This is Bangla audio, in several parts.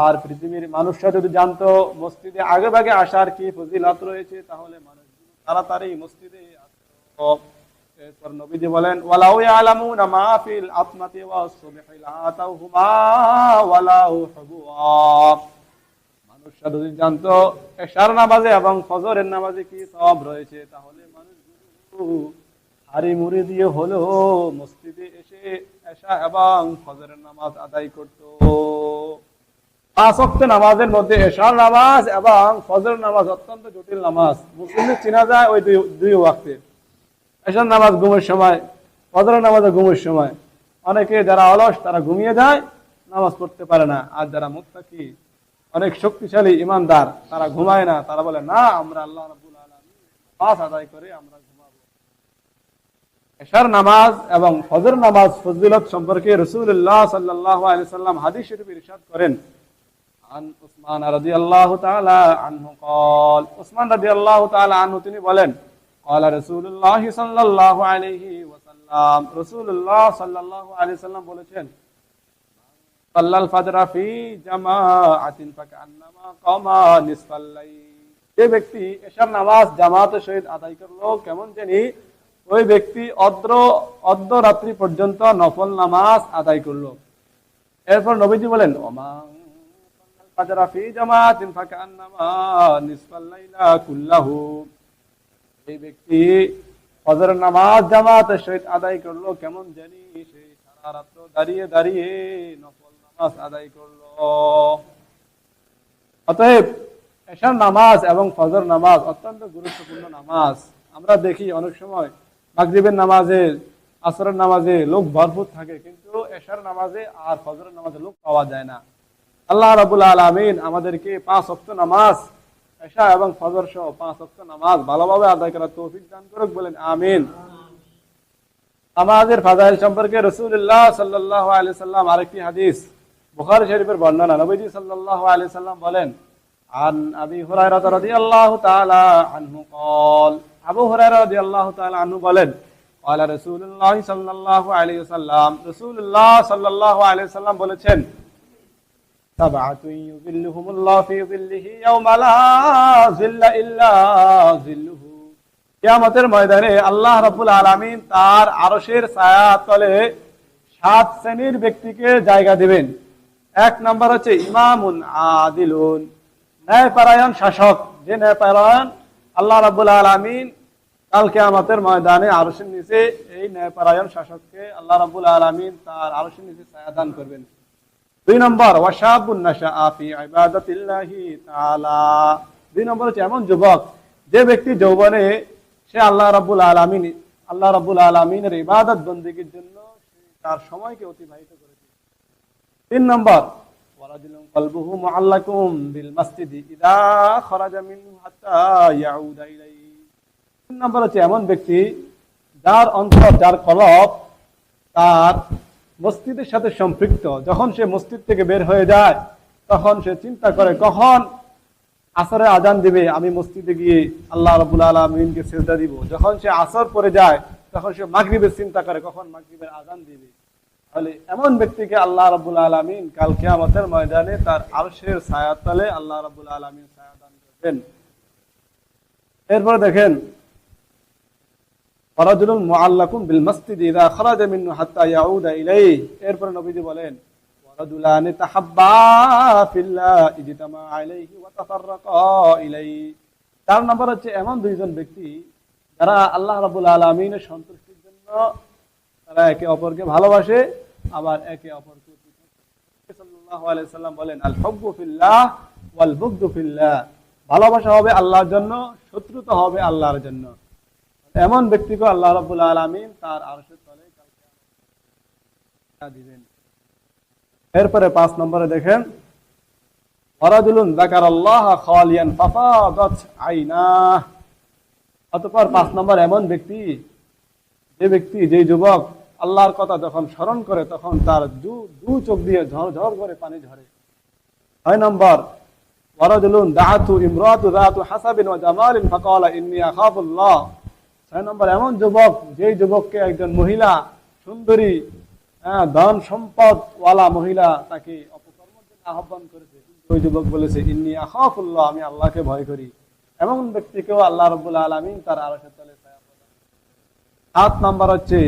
আর পৃথিবীর মানুষরা যদি জানতো মসজিদে আগে ভাগে আসার কি ফজিলত রয়েছে, তাহলে মানুষ তাড়াতাড়ি মসজিদে আসতো। এরপর নবীজি বলেন, ওয়ালাউ ইয়ালামুনা মা ফিল আতমাতি ওয়াস সুবহি লা আতাউহুমা ওয়ালাউ হুবুয়া। মানুষরা যদি জানতো এশার নামাজে এবং ফজরের নামাজে কি সওয়াব রয়েছে, তাহলে মানুষগুলো হাড়ি মুড়ি দিয়ে হলেও মসজিদে এসে এশা এবং ফজরের নামাজ আদায় করত। 5 ওয়াক্ত নামাজের মধ্যে এশার নামাজ এবং ফজরের নামাজ অত্যন্ত জটিল নামাজ। মুসলিমদের চেনা যায় ওই দুই ওয়াক্তে, এশার নামাজ ঘুমের সময়, ফজরের নামাজ ঘুমের সময়। অনেকে যারা অলস তারা ঘুমিয়ে যায়, নামাজ পড়তে পারে না। আর যারা মুত্তাকি, অনেক শক্তিশালী ইমানদার, তারা ঘুমায় না, তারা বলে না আমরা আল্লাহ রাব্বুল আলামিন নামাজ আদায় করে আমরা ঘুমাবো। এশার নামাজ এবং ফজর নামাজ ফজিলত সম্পর্কে রাসূলুল্লাহ সাল্লাল্লাহু আলাইহি সাল্লাম হাদিস শরীফে ইরশাদ করেন, আন উসমান রাদিয়াল্লাহু তাআলা আনহু قال, উসমান রাদিয়াল্লাহু তাআলা আনহু তিনি বলেন, قال রাসূলুল্লাহ সাল্লাল্লাহু আলাইহি ওয়াসাল্লাম, রাসূলুল্লাহ সাল্লাল্লাহু আলাইহি সাল্লাম বলেছেন, সাল্লাল ফাজরা ফি জামাআতিন ফাকান্নামা কামা নিসফাল লাইল। যে ব্যক্তি এশার নামাজ জামাতের সহিত আদায় করলো, কেমন জানি ওই ব্যক্তি অর্ধ রাত্রি পর্যন্ত নফল নামাজ আদায় করলো। এরপর নবীজি বলেন, ওমা সাল্লাল ফাজরা ফি জামাআতিন ফাকান্নামা নিসফাল লাইলা কুল্লাহু। এই ব্যক্তি ফজরের নামাজ জামাতের সহিত আদায় করলো, কেমন জানি সে সারা রাত দাঁড়িয়ে দাঁড়িয়ে নফল নামাজ আদায় করলো। অতএব এশার নামাজ এবং ফজর নামাজ অত্যন্ত গুরুত্বপূর্ণ নামাজ। আমরা দেখি অনেক সময় মাগরিবের নামাজে, আসরের নামাজে লোক ভরপুর থাকে, কিন্তু এশার নামাজে আর ফজরের নামাজে লোক পাওয়া যায় না। আল্লাহ রাব্বুল আলামিন আমাদেরকে 5 ওয়াক্ত নামাজ, এশা এবং ফজর সহ 5 ওয়াক্ত নামাজ ভালোভাবে আদায় করার তৌফিক দান করুক, বলেন আমিন। নামাজের ফাজাইল সম্পর্কে রাসূলুল্লাহ সাল্লাল্লাহু আলাইহি সাল্লাম আরেকটি হাদিস, বুখারী শরীফের বর্ণনা, নবীজি সাল্লাল্লাহু আলাইহি সাল্লাম বলেন, আন আবি হুরায়রা রাদিয়াল্লাহু তাআলা আনহু قال, আবু হুরায়রা রাদিয়াল্লাহু তাআলা আনহু বলেন, قال রাসূলুল্লাহ সাল্লাল্লাহু আলাইহি ওয়াসাল্লাম, রাসূলুল্লাহ সাল্লাল্লাহু আলাইহি ওয়াসাল্লাম বলেছেন, সাবআতুন ইউযিল্লুহুমুল্লাহু ফি যিল্লিহি ইয়াওমা লা যিল্লা ইল্লা যিল্লুহু। কিয়ামতের ময়দানে আল্লাহ রাব্বুল আলামিন তার আরশের ছায়া তলে 7 শ্রেণীর ব্যক্তিকে জায়গা দিবেন। 1 নাম্বার হচ্ছে ইমামুন আদিলুন, ন্যায়পরায়ণ শাসক। যে ন্যায়পরায়ণ, আল্লাহ রাব্বুল আলামিন কাল কিয়ামতের ময়দানে আরশের নিচে এই ন্যায়পরায়ণ শাসককে আল্লাহ রাব্বুল আলামিন তার আরশের নিচে ছায়া দান করবেন। 2 নম্বর ওয়াশাবুন নাশাআ ফি ইবাদাতিল্লাহি তাআলা। 2 নম্বর হচ্ছে এমন যুবক যে ব্যক্তি যৌবনে সে আল্লাহ রাব্বুল আলামিনের ইবাদত বন্দেগীর জন্য তার সময়কে অতিবাহিত করেছে। 3 নম্বর ওয়ারাজুলুন কলবুহু মুআল্লাকুম বিল মাসজিদি ইযা খারাজা মিনহু হাত্তা ইয়াউদা ইলাইহি। 3 নম্বর হচ্ছে এমন ব্যক্তি যার অন্তর, যার কলব তার মসজিদের সাথে সম্পৃক্ত। যখন সে মসজিদ থেকে বের হয়ে যায়, তখন সে চিন্তা করে কখন আসরের আজান দিবে, আমি মসজিদে গিয়ে আল্লাহ রাব্বুল আলামিনকে সিজদা দিব। যখন সে আসর পড়ে যায়, তখন সে মাগরিবের চিন্তা করে কখন মাগরিবের আজান দিবে। তাহলে এমন ব্যক্তিকে আল্লাহ রাব্বুল আলামিন কাল কিয়ামতের ময়দানে তার আরশের ছায়ার তলে আল্লাহ রাব্বুল আলামিন ছায়া দান করবেন। এরপর দেখেন, ওয়ারাজুলুন মুআল্লাকুম বিল মাসজিদি ইযা খারাজা মিনহু হাত্তা ইয়াউদা ইলাইহি। এরপর নবীজি বলেন, ওয়ারাজুলানি তাহাব্বা ফিল্লাহ ইজতামা আলাইহি ওয়া তাফাররাকা ইলাইহি। 4 নম্বর হচ্ছে এমন 2 জন ব্যক্তি যারা আল্লাহ রাব্বুল আলামিনের সন্তুষ্টির জন্য তারা একে অপরকে ভালোবাসে, আবার একে অপরকে সাল্লাল্লাহু আলাইহি সাল্লাম বলেন, আল হুব্বু ফিল্লাহ ওয়াল বুগদু ফিল্লাহ। ভালোবাসা হবে আল্লাহর জন্য, শত্রুতা হবে আল্লাহর জন্য। এমন ব্যক্তিকে আল্লাহ রাব্বুল আলামিন তার আরশের তলে কাল কিয়ামতে দিবেন। এরপরে 5 নম্বরে দেখেন, ওয়ারাজুলুন যাকারাল্লাহ খালিয়ান ফাফাদাত আইনাহ। অতঃপর 5 নম্বর এমন ব্যক্তি, যে যুবক আল্লাহর কথা যখন স্মরণ করে তখন তার দু চোখ দিয়ে ঝরঝর করে পানি ঝরে। 6 নম্বর ওয়ারাজুলুন দাআতু ইমরাতু যাতু হাসাবিন ওয়া জামালিন ফাকালা ইন্নী আখাফুল্লাহ। 6 নম্বর এমন যুবক, যেই যুবককে একজন মহিলা, সুন্দরী, ধন সম্পদ ওয়ালা মহিলা তাকে অপকর্মের জন্য আহ্বান করেছে, ওই যুবক বলেছে ইন্নী আখাফুল্লাহ, আমি আল্লাহকে ভয় করি। এমন ব্যক্তিকেও আল্লাহ রাব্বুল আলামিন তার আরশের তলে ছায়া প্রদান করেন। 7 নাম্বার হচ্ছে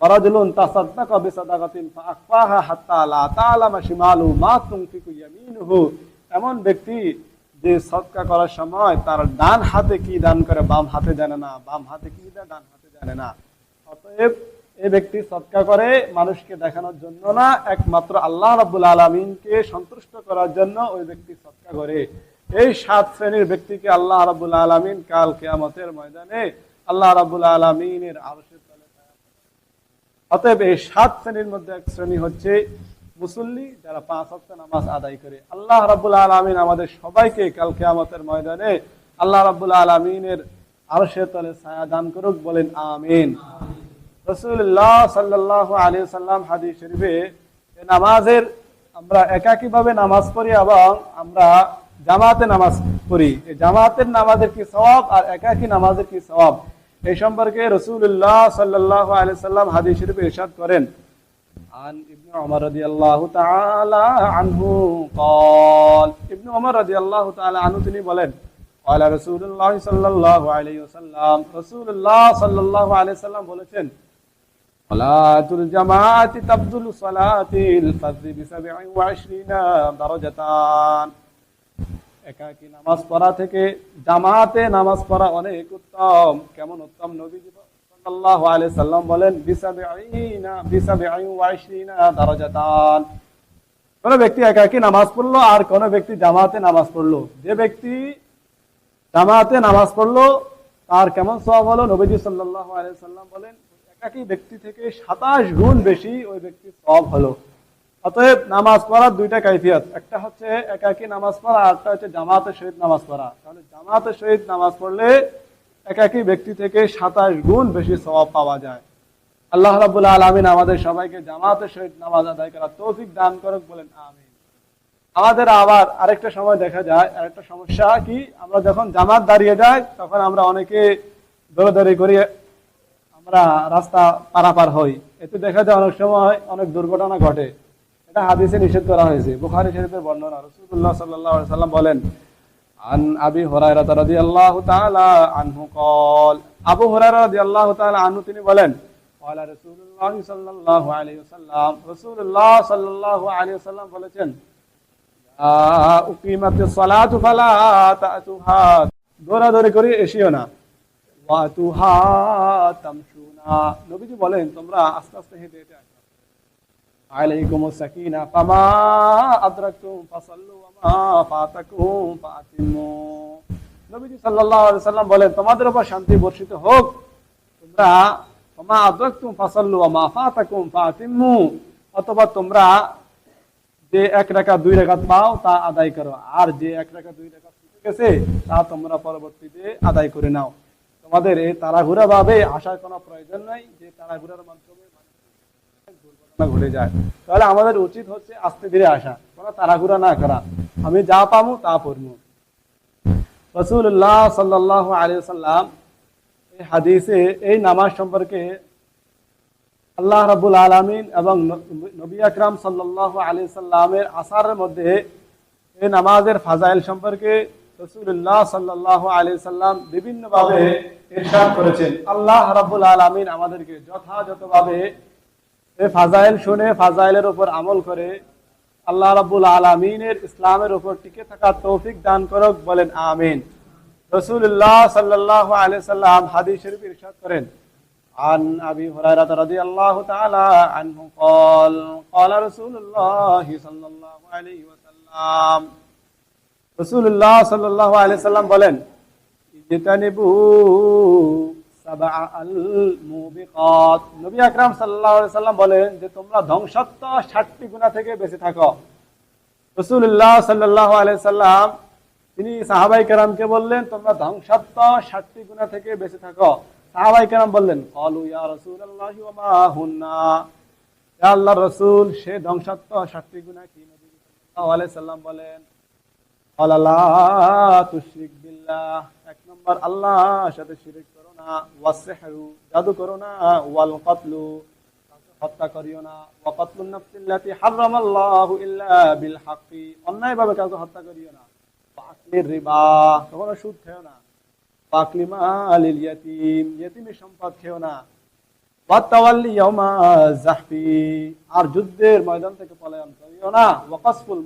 ওয়ারাজুলুন তাসাদ্দাকা বিসাদাকাতিন ফাআখফাহা হাত্তা লা তা'লামা শিমালুহু মা তুনফিকু ইয়ামিনুহু, এমন ব্যক্তি যে সদকা করার সময় তার ডান হাতে কি দান করে বাম হাতে জানে না, বাম হাতে কি দেয় ডান হাতে জানে না। অতএব এই ব্যক্তি সদকা করে মানুষকে দেখানোর জন্য না, একমাত্র আল্লাহ রাব্বুল আলামিনকে সন্তুষ্ট করার জন্য ওই ব্যক্তি সদকা করে। এই 7 শ্রেণীর ব্যক্তিকে আল্লাহ রাব্বুল আলামিন কাল কিয়ামতের ময়দানে আল্লাহ রাব্বুল আলামিনের আরশের তলে ছায়া প্রদান। অতএব এই 7 শ্রেণীর মধ্যে এক শ্রেণী হচ্ছে মুসল্লি, যারা 5 ওয়াক্ত নামাজ আদায় করে। আল্লাহ রাব্বুল আলামিন আমাদের সবাইকে কাল কিয়ামতের ময়দানে আল্লাহ রাব্বুল আলামিনের আরশের তলে ছায়া দান করুক, বলেন আমিন। রাসূলুল্লাহ সাল্লাল্লাহু আলাইহি ওয়াসাল্লাম হাদিস শরীফে নামাজের, আমরা একাকী ভাবে নামাজ পড়ি এবং আমরা জামাতে নামাজ পড়ি, এই জামাতের নামাজের কি সওয়াব আর একাকী নামাজের কি সওয়াব, এই সম্পর্কে রাসূলুল্লাহ সাল্লাল্লাহু আলাইহি ওয়াসাল্লাম হাদিস শরীফে ইরশাদ করেন, আন ইবনে ওমর রাদিয়াল্লাহু তাআলা আনহু قال, ইবনে ওমর রাদিয়াল্লাহু তাআলা আনহু তিনি বলেন, قال রাসূলুল্লাহ সাল্লাল্লাহু আলাইহি ওয়াসাল্লাম, রাসূলুল্লাহ সাল্লাল্লাহু আলাইহি ওয়াসাল্লাম বলেছেন, সালাতুল জামাআতি তাবদুলু সালাতিল ফাজরি বি27 দারাজাতান, একাকী নামাজ পড়া থেকে জামাতে নামাজ পড়া অনেক উত্তম। কেমন উত্তম? নবীজি সাল্লাল্লাহু আলাইহি সাল্লাম বলেন বি27 দারাজাতান, কোন ব্যক্তি একাকী নামাজ পড়লো আর কোন ব্যক্তি জামাতে নামাজ পড়লো, যে ব্যক্তি জামাতে নামাজ পড়লো তার কেমন সওয়াব হলো? নবীজি সাল্লাল্লাহু আলাইহি সাল্লাম বলেন একাকী ব্যক্তি থেকে 27 গুণ বেশি ওই ব্যক্তির সওয়াব হলো। অতএব নামাজ পড়ার দুইটা কাইফিয়ত, একটা হচ্ছে একাকী নামাজ পড়া আর একটা হচ্ছে জামাতের সহিত নামাজ পড়া। তাহলে জামাতের সহিত নামাজ পড়লে একাকী ব্যক্তি থেকে 27 গুণ বেশি সওয়াব পাওয়া যায়। আল্লাহ রাব্বুল আলামিন আমাদের সবাইকে জামাতের সহিত নামাজ আদায় করার তৌফিক দান করুক, বলেন আমিন। আমাদের আবার আরেকটা সময় দেখা যায়, আরেকটা সমস্যা কি, আমরা যখন জামাত দাঁড়িয়ে যাই তখন আমরা অনেকে দৌড়াদৌড়ি করি, আমরা রাস্তা পারাপার হই, এতে দেখা যায় অনেক সময় অনেক দুর্ঘটনা ঘটে। এটা হাদিসে নিষেধ করা হয়েছে, বুখারী শরীফের বর্ণনা। রাসূলুল্লাহ সাল্লাল্লাহু আলাইহি ওয়াসাল্লাম বলেন, আন আবি হুরায়রা রাদিয়াল্লাহু তাআলা আনহু قال, আবু হুরায়রা রাদিয়াল্লাহু তাআলা আনহু তিনি বলেন, قال রাসূলুল্লাহ সাল্লাল্লাহু আলাইহি ওয়াসাল্লাম, রাসূলুল্লাহ সাল্লাল্লাহু আলাইহি ওয়াসাল্লাম বলেছেন, উকিমাতিস সালাতু ফালা তাতুহা, দৌড়াদৌড়ি করে এসিও না, ওয়া তুহা তামশুনা, নবীজি বলেন তোমরা আস্তে আস্তে হেঁটে হেঁটে আসো, আলাইকুমুস সাকিনা ফামা আদরাকতুম ফাসাল্লু ওয়া মা ফাতাকুম ফাতিমু, নবীজি সাল্লাল্লাহু আলাইহি ওয়াসাল্লাম বলেন তোমাদের উপর শান্তি বর্ষিত হোক, তোমরা ফামা আদরাকতুম ফাসাল্লু ওয়া মা ফাতাকুম ফাতিমু, অথবা তোমরা যে 1 রাকাত 2 রাকাত পাও তা আদায় করো, আর যে 1 রাকাত 2 রাকাত ছুটে গেছে তা তোমরা পরবর্তীতে আদায় করে নাও। তোমাদের এই তাড়াহুড়া ভাবে আসার কোনো প্রয়োজন নাই, যে তাড়াহুড়ার মাধ্যমে দুর্ঘটনা ঘটে যায়। তাহলে আমাদের উচিত হচ্ছে আস্তে ধীরে আসা, কোনো তাড়াহুড়া না করা, আমি যা পামু তা পড়বো। রাসূলুল্লাহ সাল্লাল্লাহু আলাইহি ওয়াসাল্লাম এই হাদিসে এই নামাজ সম্পর্কে আল্লাহ রাব্বুল আলামিন এবং নবী আকরাম সাল্লাল্লাহু আলাইহি সাল্লামের আসারের মধ্যে এই নামাজের ফাজাইল সম্পর্কে রাসূলুল্লাহ সাল্লাল্লাহু আলাইহি সাল্লাম বিভিন্ন ভাবে ইরশাদ করেছেন। আল্লাহ রাব্বুল আলামিন আমাদেরকে যথাযথভাবে এই ফাজাইল শুনে ফাজাইলের উপর আমল করে আল্লাহ রাব্বুল আলামিনের ইসলামের উপর টিকে থাকার তৌফিক দান করুক, বলেন আমিন। রাসূলুল্লাহ সাল্লাল্লাহু আলাইহি সাল্লাম হাদিস শরীফে ইরশাদ করেন, আন আবি হুরায়রা রাদিয়াল্লাহু তাআলা আনহু قال قال رسول الله صلى الله عليه وسلم, রাসূলুল্লাহ সাল্লাল্লাহু আলাইহি সাল্লাম বলেন, ইজতানিবু সাবআল মুবিকাত, নবী আকরাম সাল্লাল্লাহু আলাইহি সাল্লাম বলেন যে তোমরা ধ্বংসাত্মক 60টি গুনাহ থেকে বেঁচে থাকো। রাসূলুল্লাহ সাল্লাল্লাহু আলাইহি সাল্লাম তিনি সাহাবায়ে কেরামকে বললেন তোমরা ধ্বংসাত্মক 60টি গুনাহ থেকে বেঁচে থাকো। সাহাবায়ে কেরাম বললেন, ক্বালু ইয়া রাসূলুল্লাহ ওয়া মা হুন্না, ইয়া আল্লাহর রাসূল সে ধ্বংসাত্মক 60টি গুনাহ কি? নবী সাল্লাল্লাহু আলাইহি সাল্লাম বলেন, ক্বালা লা তুশরিক বিল্লাহ, এক নম্বর আল্লাহর সাথে শিরক করো না, ওয়াসসিহরু জাদু করো না, ওয়াল কাতলু হত্যা করিও না, ওয়া কাতলুন নাফসিল্লাতী হারামাল্লাহু ইল্লা বিল হাক্কি, অন্যায়ভাবে কাউকে হত্যা করিও না, ওয়া আকলির রিবা, কখনো সুদ খেও না, ওয়া আকলি মালিল ইয়াতীম, ইয়েতিমের সম্পদ খেও না, ওয়া তাওয়াল্লি ইয়াওমা যাহফি, আর যুদ্ধের ময়দান থেকে পলায়ন করিও না, ওয়া কাসফুল